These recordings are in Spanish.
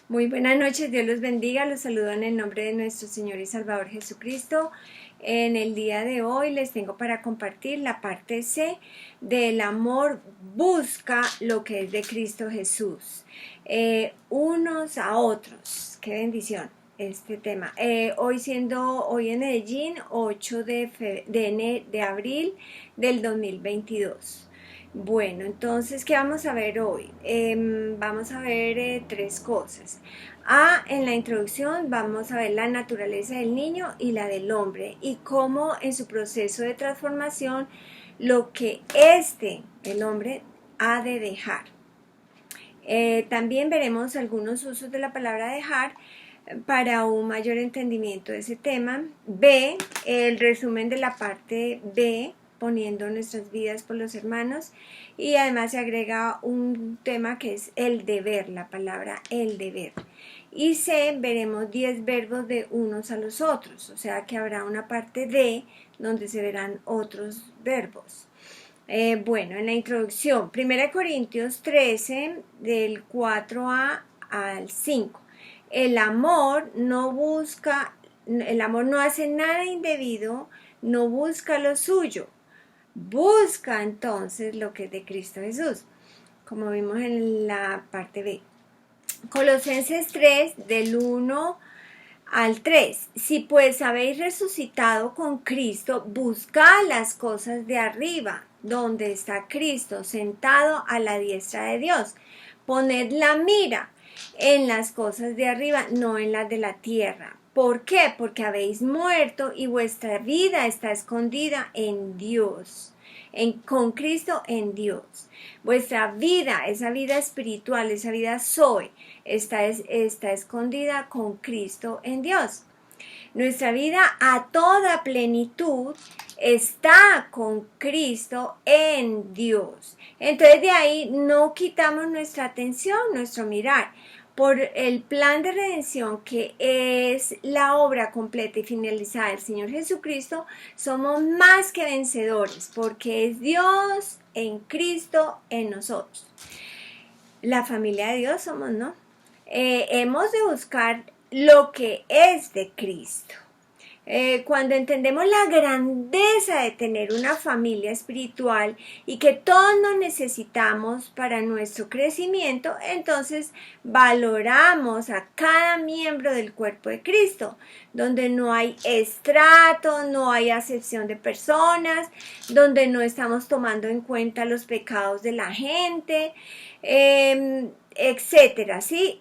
Muy buenas noches, Dios los bendiga, los saludo en el nombre de nuestro Señor y Salvador Jesucristo. En el día de hoy les tengo para compartir la parte C del amor busca lo que es de Cristo Jesús. Unos a otros, qué bendición este tema. Hoy en Medellín, 8 de abril del 2022. Bueno, entonces, ¿qué vamos a ver hoy? Vamos a ver tres cosas. En la introducción vamos a ver la naturaleza del niño y la del hombre y cómo en su proceso de transformación lo que el hombre, ha de dejar. También veremos algunos usos de la palabra dejar para un mayor entendimiento de ese tema. B, el resumen de la parte B, poniendo nuestras vidas por los hermanos, y además se agrega un tema que es el deber, la palabra el deber. Y C, veremos 10 verbos de unos a los otros, o sea que habrá una parte D donde se verán otros verbos. Bueno, en la introducción, 1 Corintios 13, del 4a al 5. El amor no hace nada indebido, no busca lo suyo. Busca entonces lo que es de Cristo Jesús, como vimos en la parte B. Colosenses 3, del 1 al 3. Si pues habéis resucitado con Cristo, buscad las cosas de arriba, donde está Cristo sentado a la diestra de Dios. Poned la mira en las cosas de arriba, no en las de la tierra. ¿Por qué? Porque habéis muerto y vuestra vida está escondida en Dios, con Cristo en Dios. Vuestra vida, esa vida espiritual, esa vida Zoe, está escondida con Cristo en Dios. Nuestra vida a toda plenitud está con Cristo en Dios. Entonces de ahí no quitamos nuestra atención, nuestro mirar. Por el plan de redención que es la obra completa y finalizada del Señor Jesucristo, somos más que vencedores, porque es Dios en Cristo en nosotros. La familia de Dios somos, ¿no? Hemos de buscar lo que es de Cristo. Cuando entendemos la grandeza de tener una familia espiritual y que todos nos necesitamos para nuestro crecimiento, entonces valoramos a cada miembro del cuerpo de Cristo, donde no hay estrato, no hay acepción de personas, donde no estamos tomando en cuenta los pecados de la gente, etcétera, ¿sí?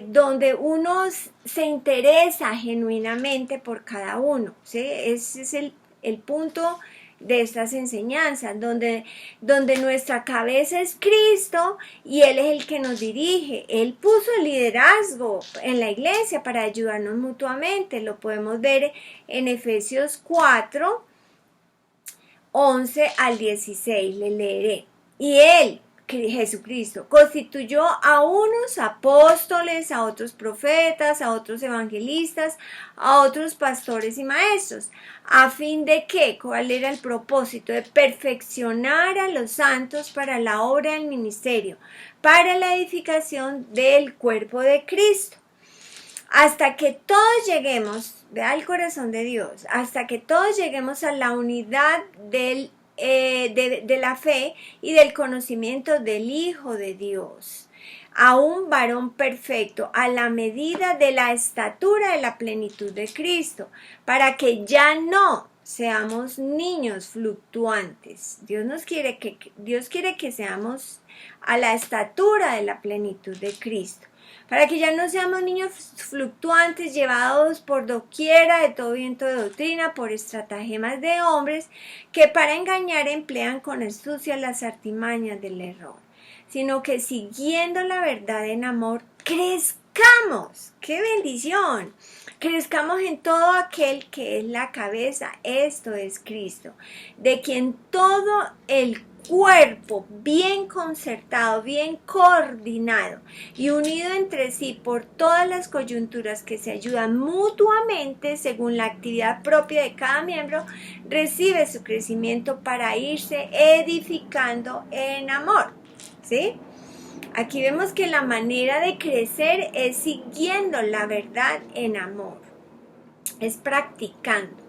Donde uno se interesa genuinamente por cada uno, ¿sí? Ese es el punto de estas enseñanzas, donde nuestra cabeza es Cristo y Él es el que nos dirige. Él puso el liderazgo en la iglesia para ayudarnos mutuamente. Lo podemos ver en Efesios 4, 11 al 16, le leeré. Y Él, Jesucristo, constituyó a unos apóstoles, a otros profetas, a otros evangelistas, a otros pastores y maestros, a fin de que, ¿cuál era el propósito? De perfeccionar a los santos para la obra del ministerio, para la edificación del cuerpo de Cristo, hasta que todos lleguemos, vea el corazón de Dios, hasta que todos lleguemos a la unidad de la fe y del conocimiento del Hijo de Dios, a un varón perfecto, a la medida de la estatura de la plenitud de Cristo, para que ya no seamos niños fluctuantes. Dios quiere que seamos a la estatura de la plenitud de Cristo, para que ya no seamos niños fluctuantes llevados por doquiera de todo viento de doctrina, por estratagemas de hombres que para engañar emplean con astucia las artimañas del error, sino que siguiendo la verdad en amor, crezcamos. ¡Qué bendición! Crezcamos en todo aquel que es la cabeza, esto es Cristo, de quien todo el cuerpo bien concertado, bien coordinado y unido entre sí por todas las coyunturas que se ayudan mutuamente según la actividad propia de cada miembro, recibe su crecimiento para irse edificando en amor, ¿sí? Aquí vemos que la manera de crecer es siguiendo la verdad en amor, es practicando.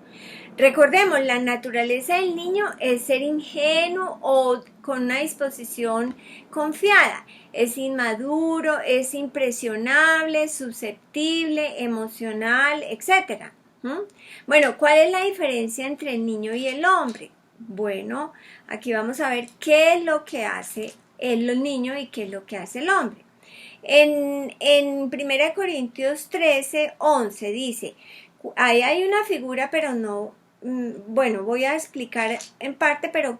Recordemos, la naturaleza del niño es ser ingenuo o con una disposición confiada. Es inmaduro, es impresionable, susceptible, emocional, etc. Bueno, ¿cuál es la diferencia entre el niño y el hombre? Bueno, aquí vamos a ver qué es lo que hace el niño y qué es lo que hace el hombre. En 1 Corintios 13, 11 dice, ahí hay una figura, pero no, bueno, voy a explicar en parte, pero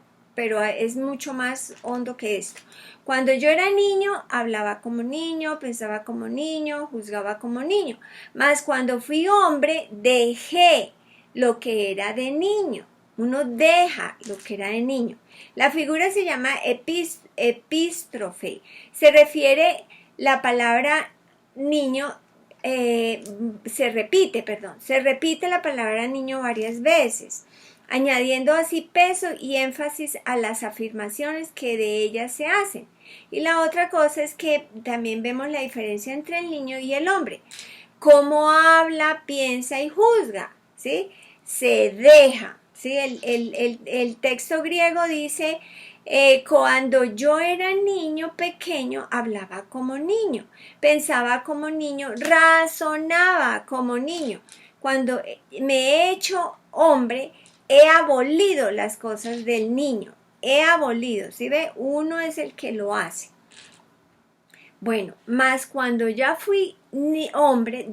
es mucho más hondo que esto. Cuando yo era niño, hablaba como niño, pensaba como niño, juzgaba como niño. Mas cuando fui hombre, dejé lo que era de niño. Uno deja lo que era de niño. La figura se llama epístrofe. Se refiere la palabra niño, se repite la palabra niño varias veces, añadiendo así peso y énfasis a las afirmaciones que de ellas se hacen. Y la otra cosa es que también vemos la diferencia entre el niño y el hombre. Cómo habla, piensa y juzga, ¿sí? Se deja, ¿sí? El texto griego dice, cuando yo era niño pequeño, hablaba como niño, pensaba como niño, razonaba como niño. Cuando me he hecho hombre, he abolido las cosas del niño. He abolido, ¿sí ve? Uno es el que lo hace. Bueno, más cuando ya fui hombre,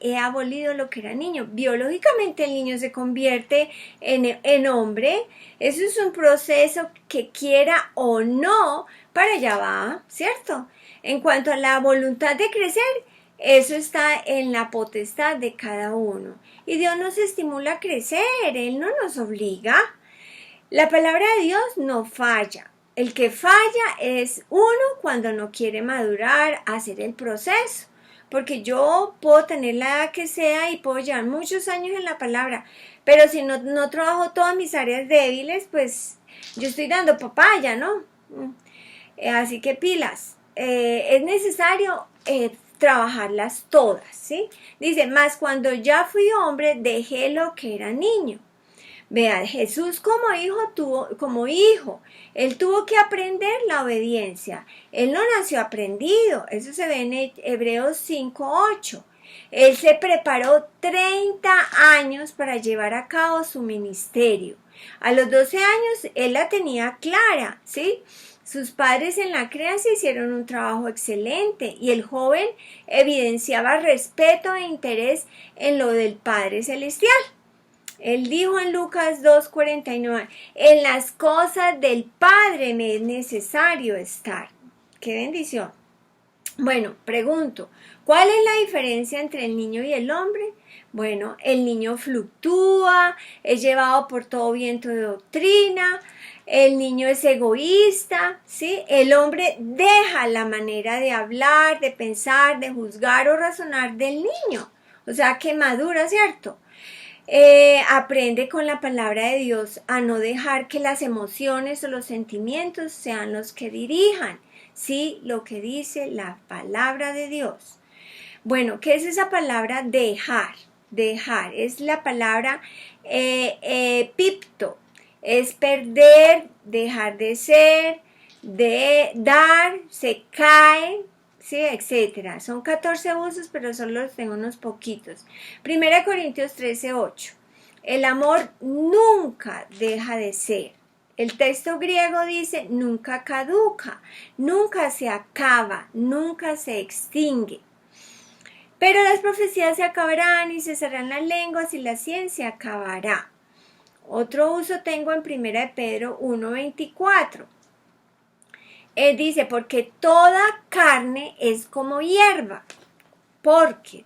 he abolido lo que era niño. Biológicamente el niño se convierte en hombre. Eso es un proceso que quiera o no, para allá va, ¿cierto? En cuanto a la voluntad de crecer, eso está en la potestad de cada uno. Y Dios nos estimula a crecer, Él no nos obliga. La palabra de Dios no falla. El que falla es uno cuando no quiere madurar, hacer el proceso. Porque yo puedo tener la edad que sea y puedo llevar muchos años en la palabra, pero si no trabajo todas mis áreas débiles, pues yo estoy dando papaya, ¿no? Así que pilas. Es necesario trabajarlas todas, ¿sí? Dice, más cuando ya fui hombre, dejé lo que era niño. Vea, Jesús como hijo, él tuvo que aprender la obediencia. Él no nació aprendido, eso se ve en Hebreos 5:8. Él se preparó 30 años para llevar a cabo su ministerio. A los 12 años él la tenía clara, ¿sí? Sus padres en la crianza hicieron un trabajo excelente y el joven evidenciaba respeto e interés en lo del Padre Celestial. Él dijo en Lucas 2:49, en las cosas del Padre me es necesario estar. ¡Qué bendición! Bueno, pregunto, ¿cuál es la diferencia entre el niño y el hombre? Bueno, el niño fluctúa, es llevado por todo viento de doctrina, el niño es egoísta, ¿sí? El hombre deja la manera de hablar, de pensar, de juzgar o razonar del niño. O sea, que madura, ¿cierto? Aprende con la palabra de Dios a no dejar que las emociones o los sentimientos sean los que dirijan, sí, lo que dice la palabra de Dios. Bueno, ¿qué es esa palabra dejar? Dejar es la palabra pipto, es perder, dejar de ser, de dar, se cae, sí, etcétera. Son 14 usos, pero solo tengo unos poquitos. 1 Corintios 13:8. El amor nunca deja de ser. El texto griego dice nunca caduca, nunca se acaba, nunca se extingue. Pero las profecías se acabarán y cesarán las lenguas y la ciencia acabará. Otro uso tengo en 1 Pedro 1:24. Dice, porque toda carne es como hierba. Porque,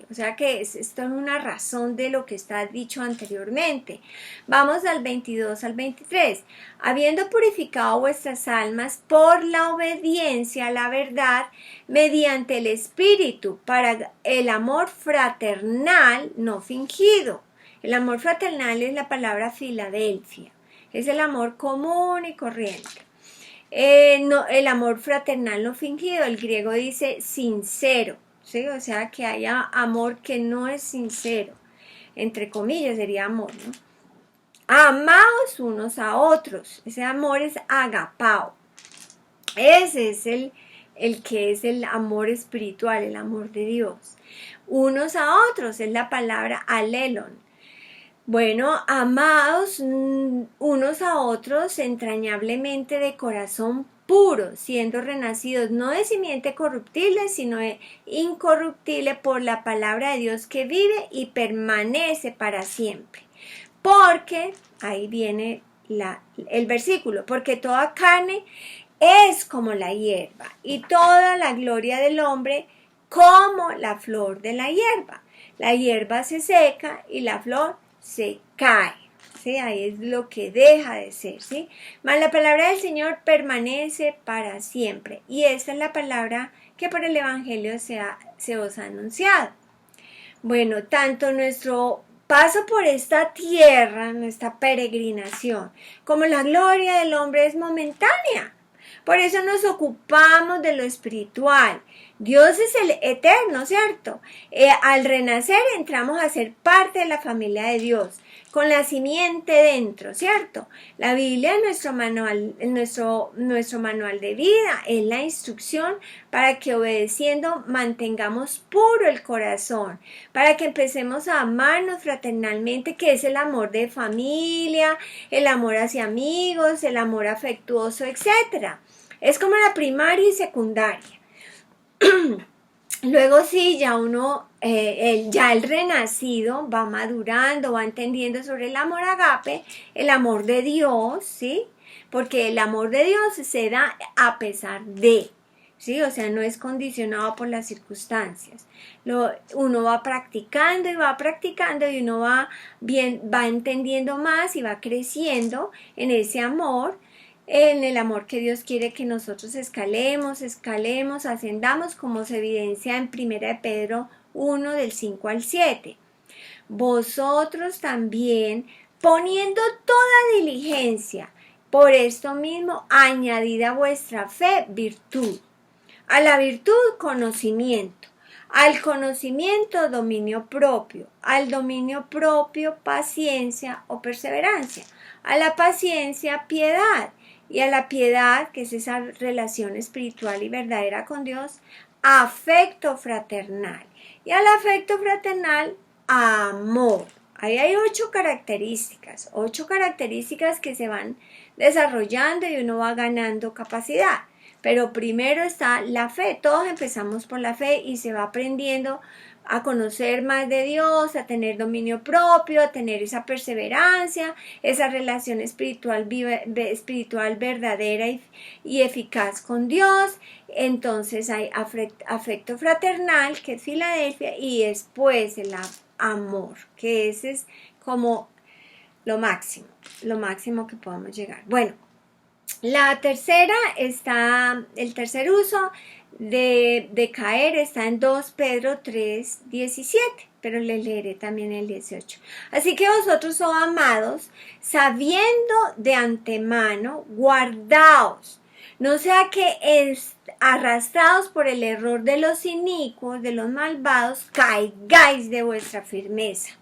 o sea que esto es una razón de lo que está dicho anteriormente. Vamos al 22 al 23. Habiendo purificado vuestras almas por la obediencia a la verdad, mediante el Espíritu, para el amor fraternal no fingido. El amor fraternal es la palabra Filadelfia. Es el amor común y corriente. No, el amor fraternal no fingido, el griego dice sincero, ¿sí? O sea, que haya amor que no es sincero, entre comillas sería amor, ¿no? Amaos unos a otros, ese amor es agapao, ese es el que es el amor espiritual, el amor de Dios. Unos a otros es la palabra alelon. Bueno, amados unos a otros entrañablemente de corazón puro, siendo renacidos no de simiente corruptible, sino de incorruptible por la palabra de Dios que vive y permanece para siempre. Porque, ahí viene el versículo, porque toda carne es como la hierba y toda la gloria del hombre como la flor de la hierba. La hierba se seca y la flor se cae, ¿sí? Ahí es lo que deja de ser, ¿sí? Mas la palabra del Señor permanece para siempre, y esta es la palabra que por el Evangelio se os ha anunciado. Bueno, tanto nuestro paso por esta tierra, nuestra peregrinación, como la gloria del hombre es momentánea. Por eso nos ocupamos de lo espiritual. Dios es el eterno, ¿cierto? Al renacer entramos a ser parte de la familia de Dios, con la simiente dentro, ¿cierto? La Biblia es nuestro manual de vida, es la instrucción para que obedeciendo mantengamos puro el corazón, para que empecemos a amarnos fraternalmente, que es el amor de familia, el amor hacia amigos, el amor afectuoso, etc. Es como la primaria y secundaria. Luego sí, ya el renacido va madurando, va entendiendo sobre el amor agape, el amor de Dios, ¿sí? Porque el amor de Dios se da a pesar de, ¿sí? O sea, no es condicionado por las circunstancias. Uno va practicando y uno va entendiendo más y va creciendo en ese amor, en el amor que Dios quiere que nosotros escalemos, ascendamos, como se evidencia en 1 de Pedro 1, del 5 al 7. Vosotros también, poniendo toda diligencia, por esto mismo, añadid a vuestra fe virtud, a la virtud conocimiento, al conocimiento dominio propio, al dominio propio paciencia o perseverancia, a la paciencia piedad, y a la piedad, que es esa relación espiritual y verdadera con Dios, afecto fraternal, y al afecto fraternal, amor. Ahí hay 8 características que se van desarrollando y uno va ganando capacidad. Pero primero está la fe. Todos empezamos por la fe y se va aprendiendo a conocer más de Dios, a tener dominio propio, a tener esa perseverancia, esa relación espiritual verdadera y eficaz con Dios. Entonces hay afecto fraternal, que es Filadelfia, y después el amor, que ese es como lo máximo que podemos llegar. Bueno, el tercer uso de caer está en 2 Pedro 3, 17, pero les leeré también el 18. Así que vosotros, oh amados, sabiendo de antemano, guardaos, no sea que arrastrados por el error de los inicuos, de los malvados, caigáis de vuestra firmeza.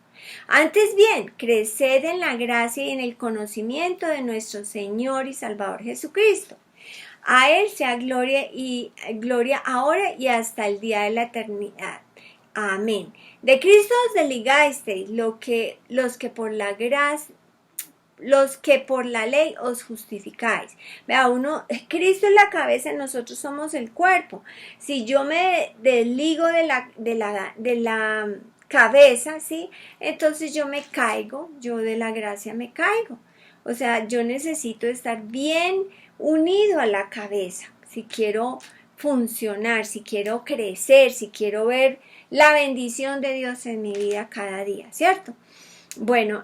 Antes bien, creced en la gracia y en el conocimiento de nuestro Señor y Salvador Jesucristo. A Él sea gloria ahora y hasta el día de la eternidad. Amén. De Cristo os desligasteis, los que por la ley os justificáis. Vea, Cristo es la cabeza, nosotros somos el cuerpo. Si yo me desligo de la cabeza, ¿sí? Entonces yo me caigo, yo de la gracia me caigo. O sea, yo necesito estar bien unido a la cabeza, si quiero funcionar, si quiero crecer, si quiero ver la bendición de Dios en mi vida cada día, ¿cierto? Bueno,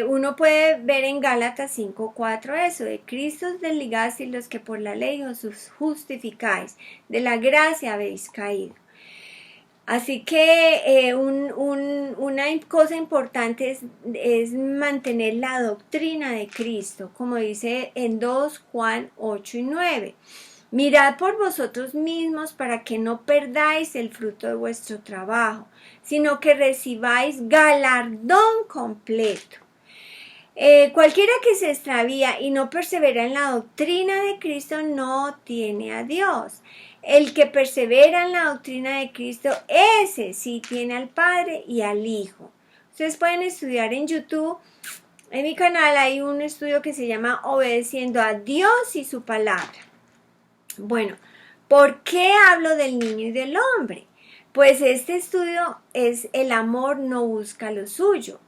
uno puede ver en Gálatas 5:4 eso, de Cristo os desligasteis los que por la ley os justificáis, de la gracia habéis caído. Así que una cosa importante es mantener la doctrina de Cristo, como dice en 2 Juan 8 y 9. Mirad por vosotros mismos para que no perdáis el fruto de vuestro trabajo, sino que recibáis galardón completo. Cualquiera que se extravía y no persevera en la doctrina de Cristo no tiene a Dios. El que persevera en la doctrina de Cristo, ese sí tiene al Padre y al Hijo. Ustedes pueden estudiar en YouTube. En mi canal hay un estudio que se llama Obedeciendo a Dios y su palabra. Bueno, ¿por qué hablo del niño y del hombre? Pues este estudio es el amor no busca lo suyo.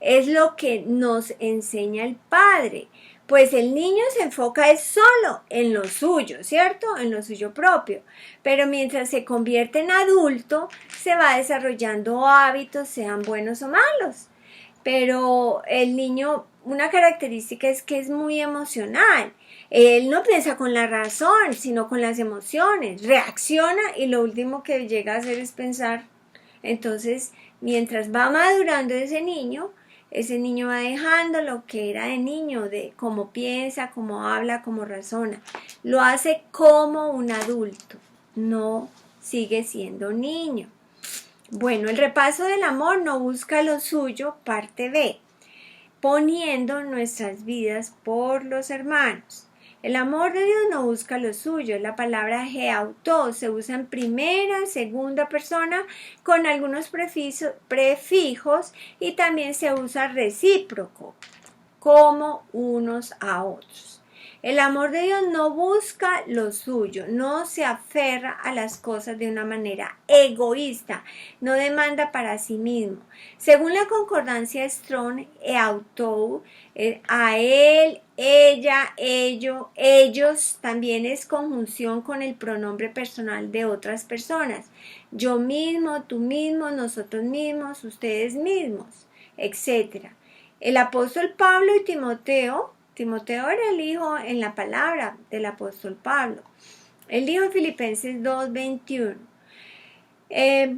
Es lo que nos enseña el Padre. Pues el niño se enfoca es solo en lo suyo, ¿cierto? En lo suyo propio. Pero mientras se convierte en adulto, se va desarrollando hábitos, sean buenos o malos. Pero el niño, una característica es que es muy emocional. Él no piensa con la razón, sino con las emociones. Reacciona y lo último que llega a hacer es pensar. Entonces, mientras va madurando ese niño va dejando lo que era de niño, de cómo piensa, cómo habla, cómo razona. Lo hace como un adulto, no sigue siendo niño. Bueno, el repaso del amor no busca lo suyo, parte B, poniendo nuestras vidas por los hermanos. El amor de Dios no busca lo suyo. La palabra geauto se usa en primera, segunda persona con algunos prefijos y también se usa recíproco, como unos a otros. El amor de Dios no busca lo suyo, no se aferra a las cosas de una manera egoísta, no demanda para sí mismo. Según la concordancia Strong, autou, a él, ella, ellos también es conjunción con el pronombre personal de otras personas. Yo mismo, tú mismo, nosotros mismos, ustedes mismos, etc. El apóstol Pablo y Timoteo era el hijo en la palabra del apóstol Pablo. Él dijo en Filipenses 2:21.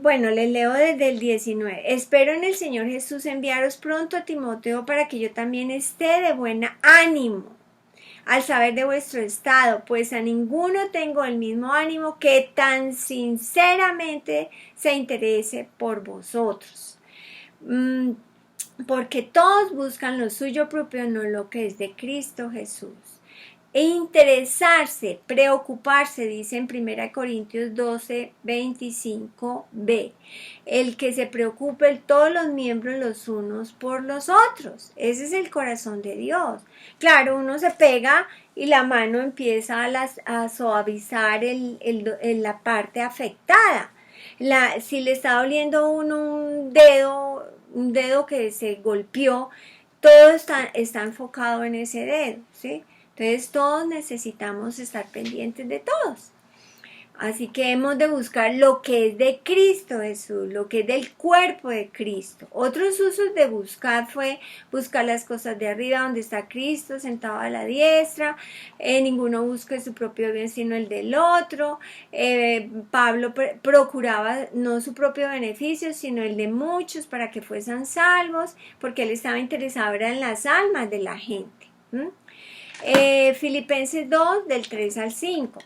Bueno, les leo desde el 19. Espero en el Señor Jesús enviaros pronto a Timoteo para que yo también esté de buen ánimo al saber de vuestro estado, pues a ninguno tengo el mismo ánimo que tan sinceramente se interese por vosotros. Porque todos buscan lo suyo propio, no lo que es de Cristo Jesús. E interesarse, preocuparse, dice en 1 Corintios 12, 25b. El que se preocupe todos los miembros los unos por los otros. Ese es el corazón de Dios. Claro, uno se pega y la mano empieza a suavizar la parte afectada. Si le está doliendo a uno un dedo que se golpeó, todo está enfocado en ese dedo, ¿sí? Entonces todos necesitamos estar pendientes de todos. Así que hemos de buscar lo que es de Cristo Jesús, lo que es del cuerpo de Cristo. Otros usos de buscar fue buscar las cosas de arriba donde está Cristo sentado a la diestra. Ninguno busque su propio bien sino el del otro. Pablo procuraba no su propio beneficio sino el de muchos para que fuesen salvos, porque él estaba interesado en las almas de la gente. Filipenses 2 del 3 al 5.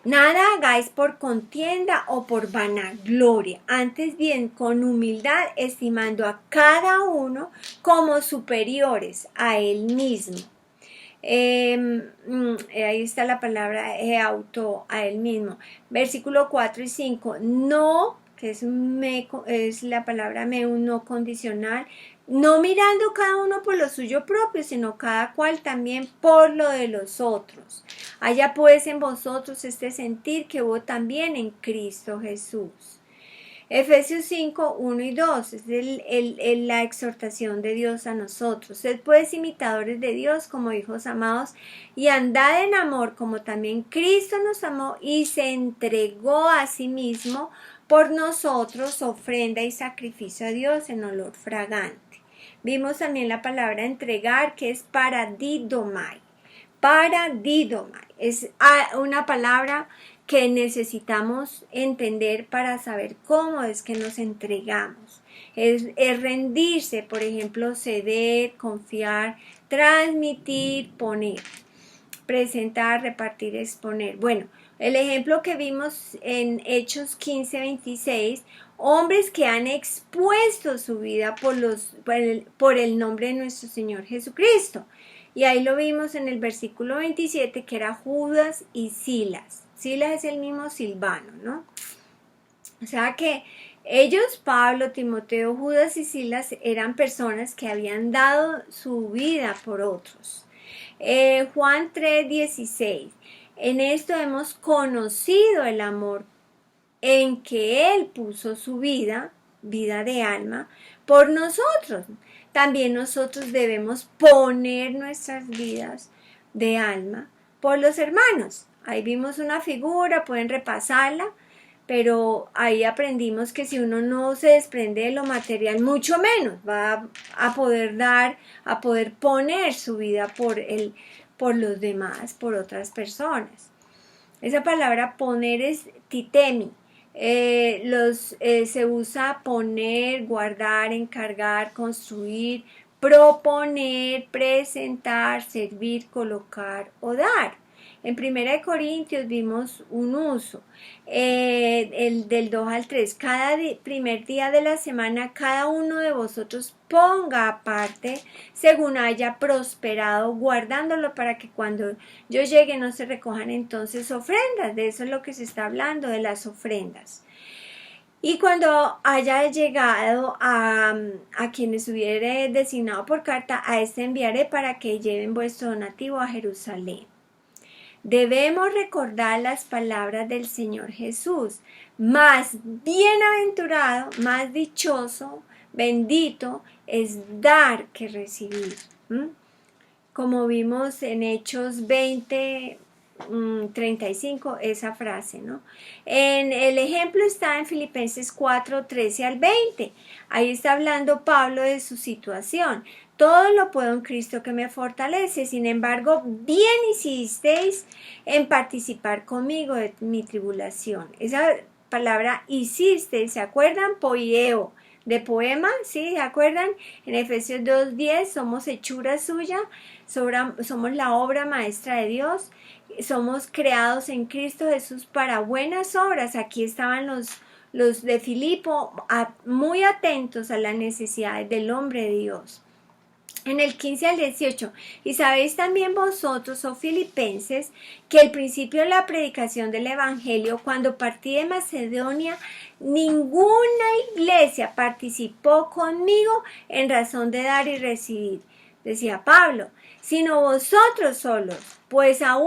Nada hagáis por contienda o por vanagloria, antes bien con humildad, estimando a cada uno como superiores a él mismo. Ahí está la palabra auto, a él mismo. Versículo 4 y 5. No, que es la palabra me, un no condicional. No mirando cada uno por lo suyo propio, sino cada cual también por lo de los otros. Haya pues en vosotros este sentir que hubo también en Cristo Jesús. Efesios 5, 1 y 2 es la exhortación de Dios a nosotros. Sed pues imitadores de Dios como hijos amados y andad en amor como también Cristo nos amó y se entregó a sí mismo por nosotros, ofrenda y sacrificio a Dios en olor fragante. Vimos también la palabra entregar, que es paradidomai. Paradidomai es una palabra que necesitamos entender para saber cómo es que nos entregamos. Es rendirse, por ejemplo, ceder, confiar, transmitir, poner, presentar, repartir, exponer. Bueno, el ejemplo que vimos en Hechos 15:26, hombres que han expuesto su vida por el nombre de nuestro Señor Jesucristo. Y ahí lo vimos en el versículo 27, que era Judas y Silas. Silas es el mismo Silvano, ¿no? O sea que ellos, Pablo, Timoteo, Judas y Silas, eran personas que habían dado su vida por otros. Juan 3:16. En esto hemos conocido el amor en que Él puso su vida, vida de alma, por nosotros. También nosotros debemos poner nuestras vidas de alma por los hermanos. Ahí vimos una figura, pueden repasarla, pero ahí aprendimos que si uno no se desprende de lo material, mucho menos va a poder dar, a poder poner su vida por los demás, por otras personas. Esa palabra poner es titemi. Se usa poner, guardar, encargar, construir, proponer, presentar, servir, colocar o dar. En 1 Corintios vimos un uso, el del 2 al 3. Cada primer día de la semana, cada uno de vosotros ponga aparte según haya prosperado, guardándolo para que cuando yo llegue no se recojan entonces ofrendas. De eso es lo que se está hablando, de las ofrendas. Y cuando haya llegado a quienes hubiere designado por carta, a este enviaré para que lleven vuestro donativo a Jerusalén. Debemos recordar las palabras del Señor Jesús. Más bienaventurado, más dichoso, bendito es dar que recibir. Como vimos en Hechos 20:35, esa frase, ¿no? El ejemplo está en Filipenses 4:13 al 20. Ahí está hablando Pablo de su situación. Todo lo puedo en Cristo que me fortalece. Sin embargo, bien hicisteis en participar conmigo de mi tribulación. Esa palabra hiciste, ¿se acuerdan? Poieo, de poema, ¿sí? ¿Se acuerdan? En Efesios 2:10 somos hechura suya, somos la obra maestra de Dios, somos creados en Cristo Jesús para buenas obras. Aquí estaban los de Filipo muy atentos a las necesidades del hombre de Dios. En el 15 al 18, y sabéis también vosotros, oh filipenses, que al principio de la predicación del Evangelio, cuando partí de Macedonia, ninguna iglesia participó conmigo en razón de dar y recibir, decía Pablo, sino vosotros solos, pues a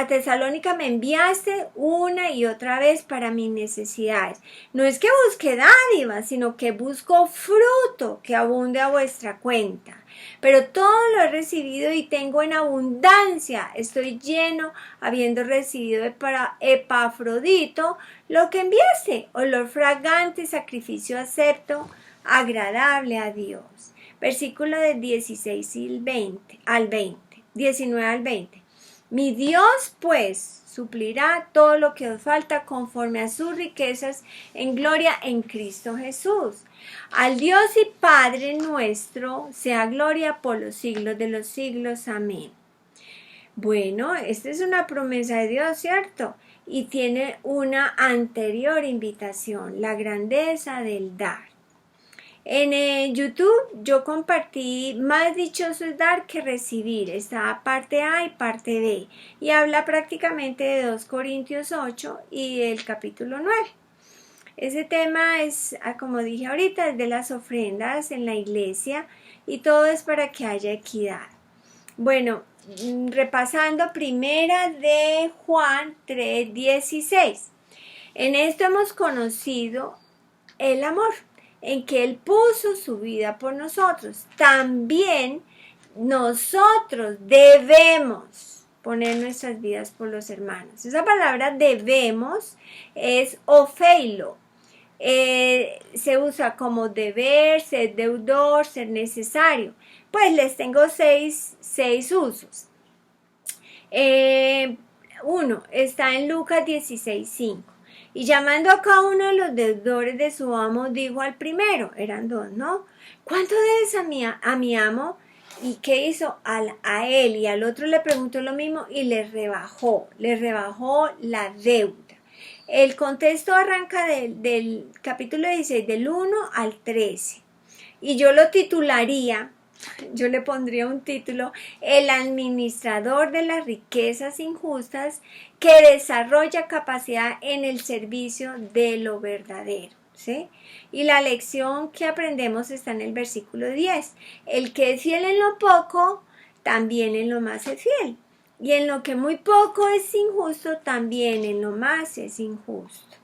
Tesalónica me enviaste una y otra vez para mis necesidades. No es que busque dádivas, sino que busco fruto que abunde a vuestra cuenta. Pero todo lo he recibido y tengo en abundancia. Estoy lleno, habiendo recibido para Epafrodito lo que enviaste, olor fragante, sacrificio acepto, agradable a Dios. Versículo del 19 al 20. Mi Dios, pues, suplirá todo lo que os falta conforme a sus riquezas en gloria en Cristo Jesús. Al Dios y Padre nuestro sea gloria por los siglos de los siglos. Amén. Bueno, esta es una promesa de Dios, ¿cierto? Y tiene una anterior invitación, la grandeza del dar. En YouTube yo compartí más dichoso es dar que recibir. Está parte A y parte B. Y habla prácticamente de 2 Corintios 8 y el capítulo 9. Ese tema es, como dije ahorita, es de las ofrendas en la iglesia y todo es para que haya equidad. Bueno, repasando primera de Juan 3:16. En esto hemos conocido el amor, en que Él puso su vida por nosotros. También nosotros debemos poner nuestras vidas por los hermanos. Esa palabra debemos es ofeilo. Se usa como deber, ser deudor, ser necesario. Pues les tengo seis usos. Uno, está en Lucas 16:5. Y llamando a cada uno de los deudores de su amo, dijo al primero, eran dos, ¿no? ¿Cuánto debes a mi amo? ¿Y qué hizo? A él, y al otro le preguntó lo mismo y le rebajó la deuda. El contexto arranca del capítulo 16, del 1 al 13. Y yo lo titularía, yo le pondría un título, el administrador de las riquezas injustas que desarrolla capacidad en el servicio de lo verdadero. ¿Sí? Y la lección que aprendemos está en el versículo 10. El que es fiel en lo poco, también en lo más es fiel. Y en lo que muy poco es injusto, también en lo más es injusto.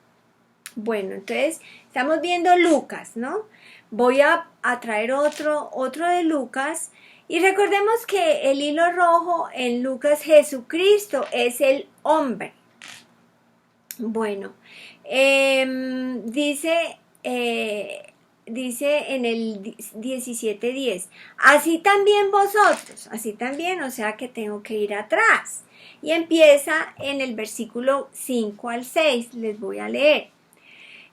Bueno, entonces estamos viendo Lucas, ¿no? Voy a traer otro de Lucas. Y recordemos que el hilo rojo en Lucas, Jesucristo es el hombre. Bueno, dice en el 17:10, así también vosotros, así también, o sea que tengo que ir atrás. Y empieza en el versículo 5 al 6, les voy a leer.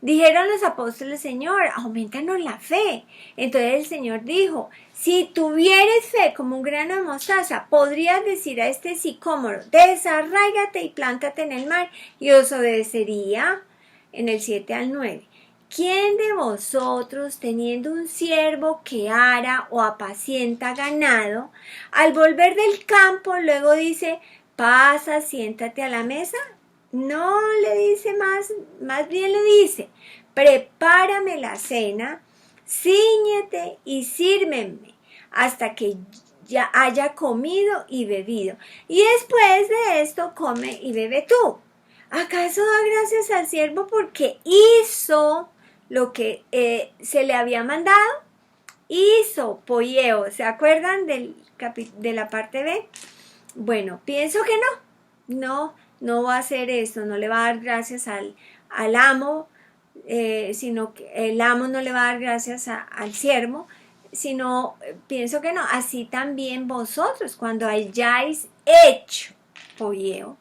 Dijeron los apóstoles, Señor, aumentanos la fe. Entonces el Señor dijo, si tuvieres fe como un grano de mostaza, podrías decir a este sicómoro, desarráigate y plántate en el mar, y os obedecería. En el 7 al 9. ¿Quién de vosotros, teniendo un siervo que ara o apacienta ganado, al volver del campo luego dice, pasa, siéntate a la mesa? No le dice más bien le dice, prepárame la cena, cíñete y sírveme hasta que ya haya comido y bebido. Y después de esto come y bebe tú. ¿Acaso da gracias al siervo porque hizo lo que se le había mandado? Hizo poieo. ¿Se acuerdan de la parte B? Bueno, pienso que no va a hacer esto, no le va a dar gracias al amo, sino que el amo no le va a dar gracias al siervo, sino pienso que no. Así también vosotros, cuando hayáis hecho poieo,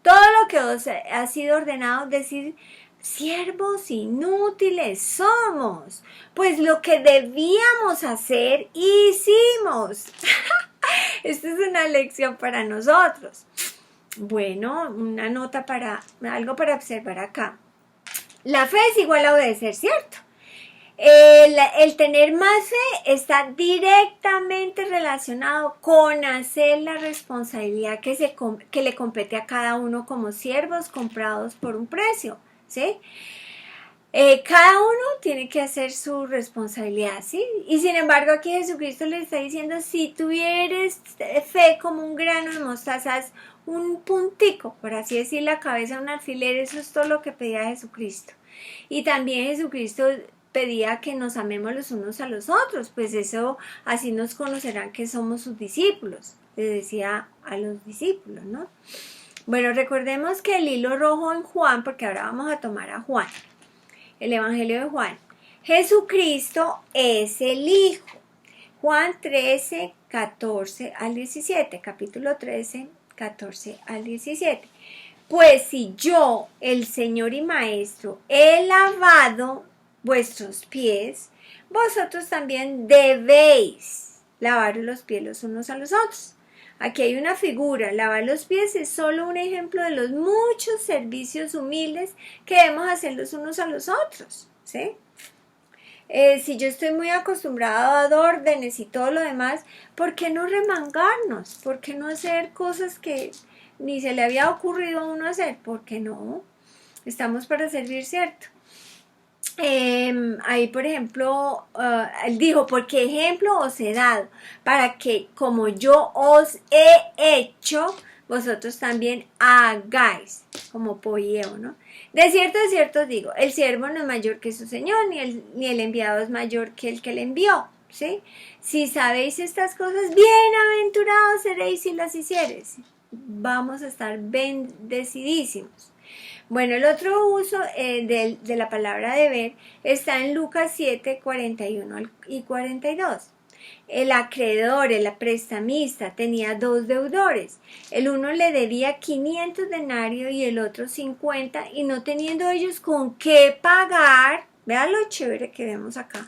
todo lo que os ha sido ordenado, decir, siervos inútiles somos, pues lo que debíamos hacer, hicimos. Esta es una lección para nosotros. Bueno, una nota algo para observar acá. La fe es igual a obedecer, ¿cierto? El tener más fe está directamente relacionado con hacer la responsabilidad que le compete a cada uno como siervos comprados por un precio, ¿sí? Cada uno tiene que hacer su responsabilidad, ¿sí? Y sin embargo aquí Jesucristo le está diciendo, si tuvieres fe como un grano de mostaza, un puntico, por así decir, la cabeza de un alfiler, eso es todo lo que pedía Jesucristo. Y también Jesucristo pedía que nos amemos los unos a los otros, pues eso, así nos conocerán que somos sus discípulos, le decía a los discípulos, ¿no? Bueno, recordemos que el hilo rojo en Juan, porque ahora vamos a tomar a Juan, el Evangelio de Juan. Jesucristo es el Hijo. Juan 13, 14 al 17, capítulo 13, 14 al 17. Pues si yo, el Señor y Maestro, he lavado vuestros pies, vosotros también debéis lavar los pies los unos a los otros. Aquí hay una figura, lavar los pies es solo un ejemplo de los muchos servicios humildes que debemos hacer los unos a los otros, ¿sí? Si yo estoy muy acostumbrado a órdenes y todo lo demás, ¿por qué no remangarnos? ¿Por qué no hacer cosas que ni se le había ocurrido a uno hacer? ¿Por qué no? Estamos para servir, ¿cierto? Ahí, por ejemplo, él dijo, porque ejemplo os he dado, para que como yo os he hecho, vosotros también hagáis, como poieo, ¿no? De cierto os digo, el siervo no es mayor que su señor, ni el enviado es mayor que el que le envió, ¿sí? Si sabéis estas cosas, bienaventurados seréis si las hiciereis. Vamos a estar bendecidísimos. Bueno, el otro uso de la palabra deber está en Lucas 7, 41 y 42. El acreedor, el prestamista, tenía dos deudores. El uno le debía 500 denarios y el otro 50, y no teniendo ellos con qué pagar, vean lo chévere que vemos acá,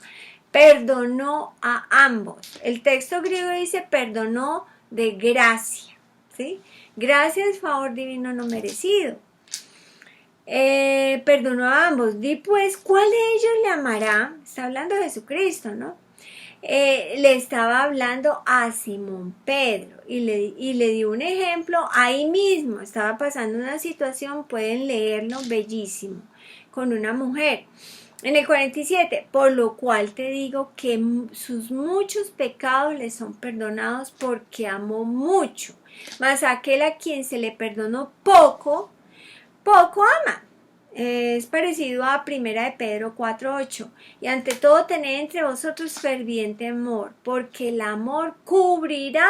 perdonó a ambos. El texto griego dice perdonó de gracia, ¿sí? Gracia es favor divino no merecido. Perdonó a ambos. Di pues, ¿cuál de ellos le amará? Está hablando de Jesucristo, ¿no? Le estaba hablando a Simón Pedro y le dio un ejemplo ahí mismo. Estaba pasando una situación, pueden leerlo, bellísimo, con una mujer. En el 47, por lo cual te digo que sus muchos pecados le son perdonados porque amó mucho. Mas aquel a quien se le perdonó poco, poco ama. Es parecido a 1 de Pedro 4:8. Y ante todo tened entre vosotros ferviente amor, porque el amor cubrirá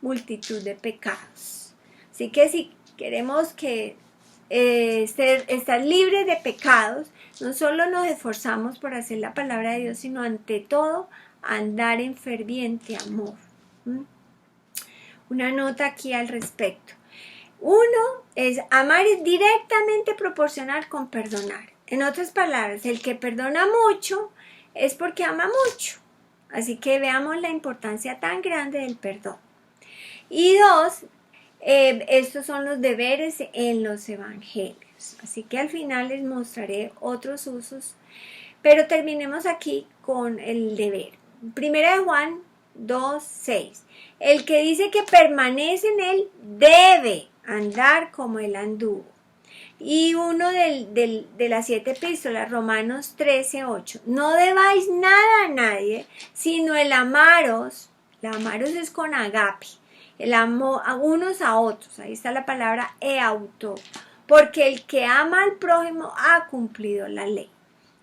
multitud de pecados. Así que si queremos que estar libres de pecados, no solo nos esforzamos por hacer la palabra de Dios, sino ante todo andar en ferviente amor. Una nota aquí al respecto. Uno es amar es directamente proporcional con perdonar. En otras palabras, el que perdona mucho es porque ama mucho. Así que veamos la importancia tan grande del perdón. Y dos, estos son los deberes en los evangelios. Así que al final les mostraré otros usos. Pero terminemos aquí con el deber. Primera de Juan 2:6. El que dice que permanece en él debe andar como él anduvo. Y uno de las 7 epístolas, Romanos 13:8. No debáis nada a nadie, sino el amaros. El amaros es con agape. El amor a unos a otros. Ahí está la palabra eauto. Porque el que ama al prójimo ha cumplido la ley.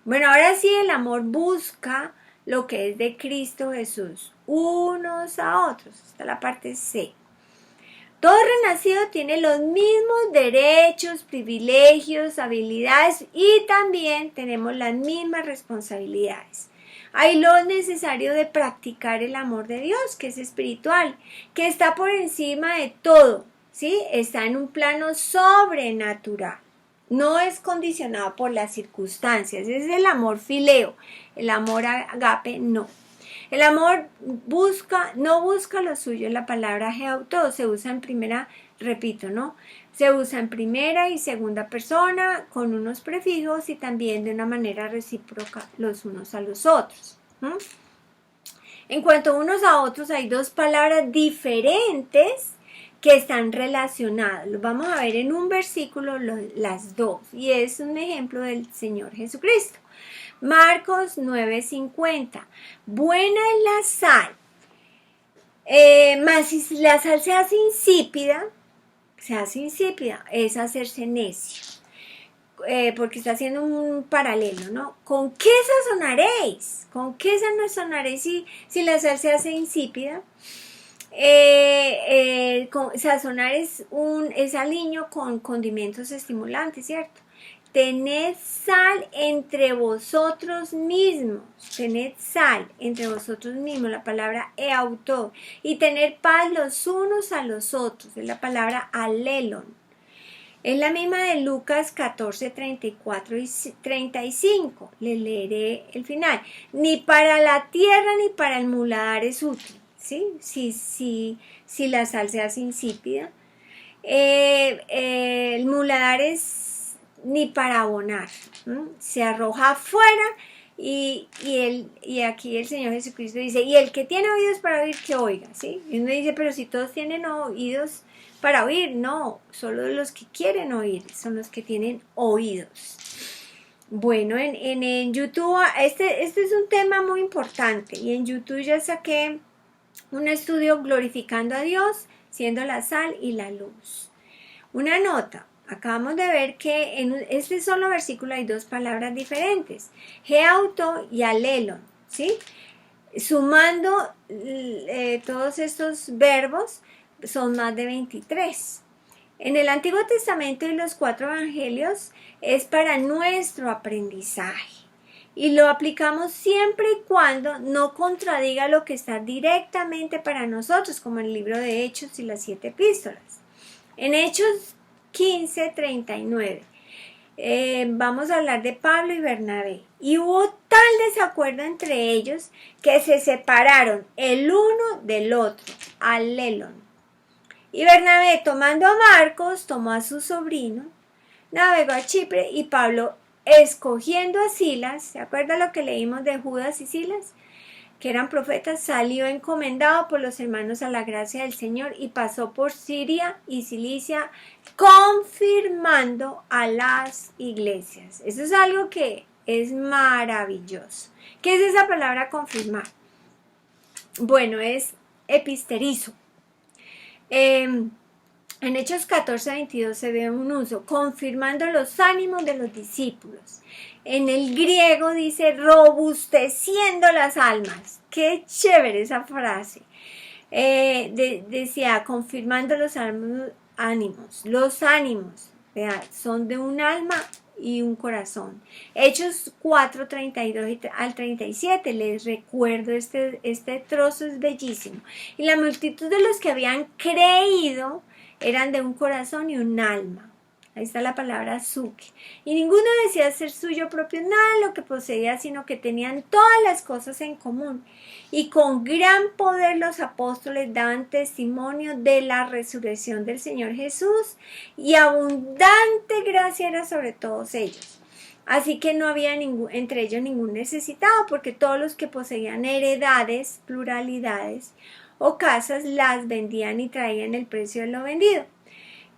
Bueno, ahora sí, el amor busca lo que es de Cristo Jesús, unos a otros. Está la parte C. Todo renacido tiene los mismos derechos, privilegios, habilidades y también tenemos las mismas responsabilidades. Hay lo necesario de practicar el amor de Dios, que es espiritual, que está por encima de todo, ¿sí? Está en un plano sobrenatural. No es condicionado por las circunstancias, es el amor fileo, el amor agape no. El amor no busca lo suyo, la palabra geauto se usa en primera, repito, ¿no? Se usa en primera y segunda persona con unos prefijos y también de una manera recíproca los unos a los otros. En cuanto a unos a otros hay dos palabras diferentes que están relacionadas. Los vamos a ver en un versículo las dos y es un ejemplo del Señor Jesucristo. Marcos 9:50. Buena es la sal, mas si la sal se hace insípida, es hacerse necio. Porque está haciendo un paralelo, ¿no? ¿Con qué sazonaréis? ¿Con qué sazonaréis si la sal se hace insípida? Sazonar es aliño con condimentos estimulantes, ¿cierto? Tened sal entre vosotros mismos. Tened sal entre vosotros mismos, la palabra eauto. Y tener paz los unos a los otros, es la palabra alelon. Es la misma de Lucas 14, 34 y 35. Le leeré el final. Ni para la tierra ni para el muladar es útil, ¿sí? Si la sal se hace insípida. El muladar es ni para abonar, se arroja afuera y aquí el Señor Jesucristo dice, y el que tiene oídos para oír, que oiga, ¿sí? Y uno dice, pero si todos tienen oídos para oír, no, solo los que quieren oír son los que tienen oídos. Bueno, en YouTube, este es un tema muy importante y en YouTube ya saqué un estudio glorificando a Dios, siendo la sal y la luz. Una nota. Acabamos de ver que en este solo versículo hay dos palabras diferentes, geauto y alelon, ¿sí? Sumando todos estos verbos son más de 23. En el Antiguo Testamento y los 4 evangelios es para nuestro aprendizaje. Y lo aplicamos siempre y cuando no contradiga lo que está directamente para nosotros, como en el libro de Hechos y las 7 epístolas. En Hechos 15:39 vamos a hablar de Pablo y Bernabé. Y hubo tal desacuerdo entre ellos que se separaron el uno del otro, alelon. Y Bernabé, tomando a Marcos, tomó a su sobrino, navegó a Chipre, y Pablo, escogiendo a Silas, ¿se acuerda lo que leímos de Judas y Silas? Que eran profetas, salió encomendado por los hermanos a la gracia del Señor y pasó por Siria y Cilicia, confirmando a las iglesias. Eso es algo que es maravilloso. ¿Qué es esa palabra confirmar? Bueno, es episterizo. En Hechos 14:22 se ve un uso, confirmando los ánimos de los discípulos. En el griego dice robusteciendo las almas. Qué chévere esa frase. Decía confirmando los ánimos. Los ánimos, vea, son de un alma y un corazón. Hechos 4:32 al 37, les recuerdo, este trozo es bellísimo. Y la multitud de los que habían creído eran de un corazón y un alma. Ahí está la palabra suke. Y ninguno decía ser suyo propio nada de lo que poseía, sino que tenían todas las cosas en común. Y con gran poder los apóstoles daban testimonio de la resurrección del Señor Jesús, y abundante gracia era sobre todos ellos. Así que no había entre ellos ningún necesitado, porque todos los que poseían heredades, pluralidades o casas, las vendían y traían el precio de lo vendido.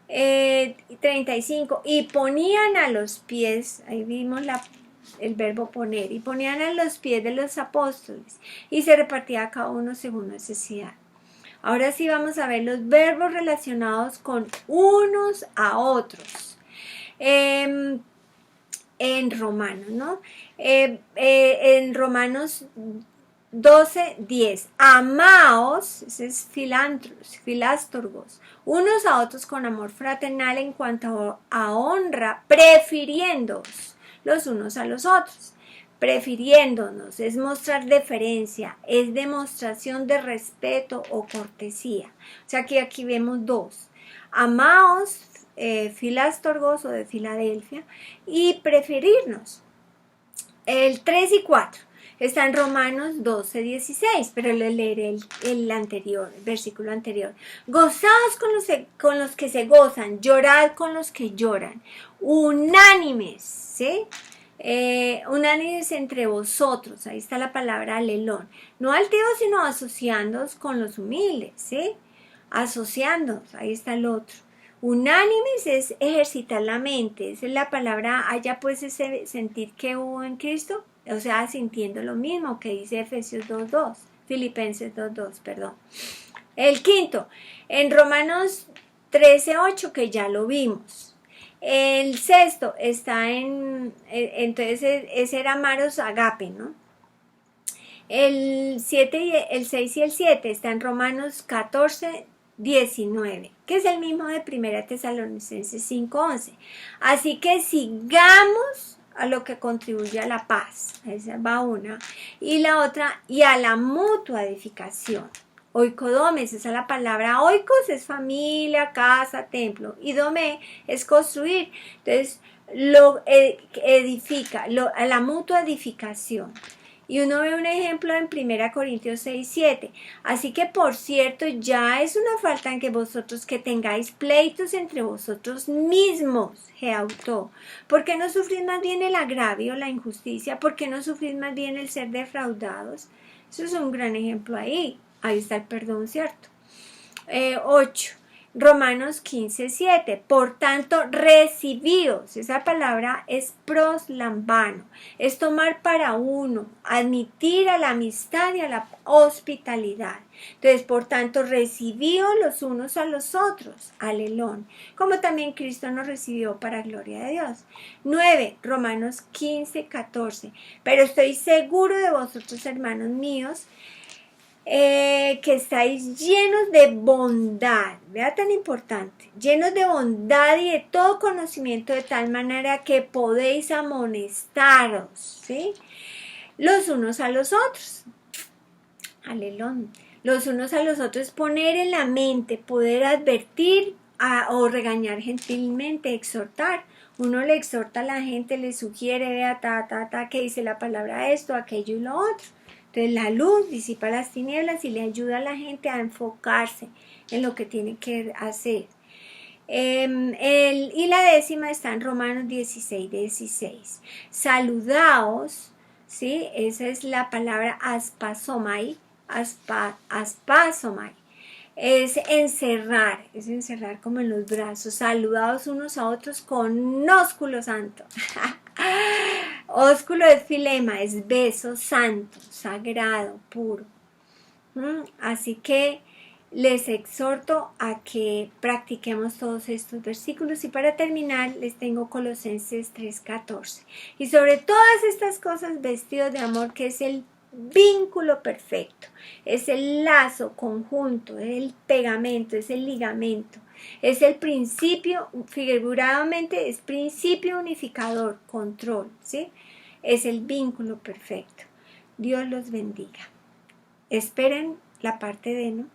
35, y ponían a los pies, ahí vimos el verbo poner, y ponían a los pies de los apóstoles, y se repartía a cada uno según necesidad. Ahora sí vamos a ver los verbos relacionados con unos a otros. En Romanos, ¿no? En Romanos 12:10, amaos, ese es filástorgos, unos a otros con amor fraternal en cuanto a honra, prefiriéndoos los unos a los otros. Prefiriéndonos es mostrar deferencia, es demostración de respeto o cortesía. O sea que aquí vemos dos, amaos, filástorgos o de Filadelfia, y preferirnos. El 3 y 4 está en Romanos 12:16, pero le leeré el anterior, el versículo anterior. Gozaos con los que se gozan, llorad con los que lloran, unánimes, ¿sí? Unánimes entre vosotros, ahí está la palabra alelón, no altivos sino asociándoos con los humildes, ¿sí? Asociándoos, ahí está el otro. Unánimes es ejercitar la mente, esa es la palabra, allá pues ese sentir que hubo en Cristo, o sea, sintiendo lo mismo que dice Efesios 2:2, Filipenses 2:2, perdón. El quinto, en Romanos 13:8, que ya lo vimos. El sexto está entonces ese era amaros agape, ¿no? El 6 y el 7 está en Romanos 14:19, que es el mismo de 1 Tesalonicenses 5:11. Así que sigamos a lo que contribuye a la paz. Esa va una. Y la otra, y a la mutua edificación. Oikodomes, esa es la palabra. Oikos es familia, casa, templo. Y dome es construir. Entonces, lo edifica, a la mutua edificación. Y uno ve un ejemplo en 1 Corintios 6:7. Así que, por cierto, ya es una falta en que vosotros que tengáis pleitos entre vosotros mismos, geautó. ¿Por qué no sufrís más bien el agravio, la injusticia? ¿Por qué no sufrís más bien el ser defraudados? Eso es un gran ejemplo ahí. Ahí está el perdón, ¿cierto? 8. Romanos 15:7. Por tanto, recibíos. Esa palabra es proslambano. Es tomar para uno, admitir a la amistad y a la hospitalidad. Entonces, por tanto, recibíos los unos a los otros, alelón, como también Cristo nos recibió para gloria de Dios. 9. Romanos 15:14. Pero estoy seguro de vosotros, hermanos míos, que estáis llenos de bondad, vea tan importante, llenos de bondad y de todo conocimiento, de tal manera que podéis amonestaros, ¿sí? Los unos a los otros. Aleluya. Los unos a los otros, poner en la mente, poder advertir o regañar gentilmente, exhortar. Uno le exhorta a la gente, le sugiere, vea, que dice la palabra esto, aquello y lo otro. Entonces la luz disipa las tinieblas y le ayuda a la gente a enfocarse en lo que tiene que hacer. Y la 10ª está en Romanos 16:16. Saludaos, ¿sí? Esa es la palabra aspasomai, aspasomai. Es encerrar como en los brazos, saludados unos a otros con ósculo santo. Ósculo es filema, es beso santo, sagrado, puro. Así que les exhorto a que practiquemos todos estos versículos y para terminar les tengo Colosenses 3:14. Y sobre todas estas cosas vestidos de amor, que es el vínculo perfecto, es el lazo conjunto, es el pegamento, es el ligamento, es el principio, figuradamente es principio unificador, control, ¿sí? Es el vínculo perfecto. Dios los bendiga. Esperen la parte D, ¿no?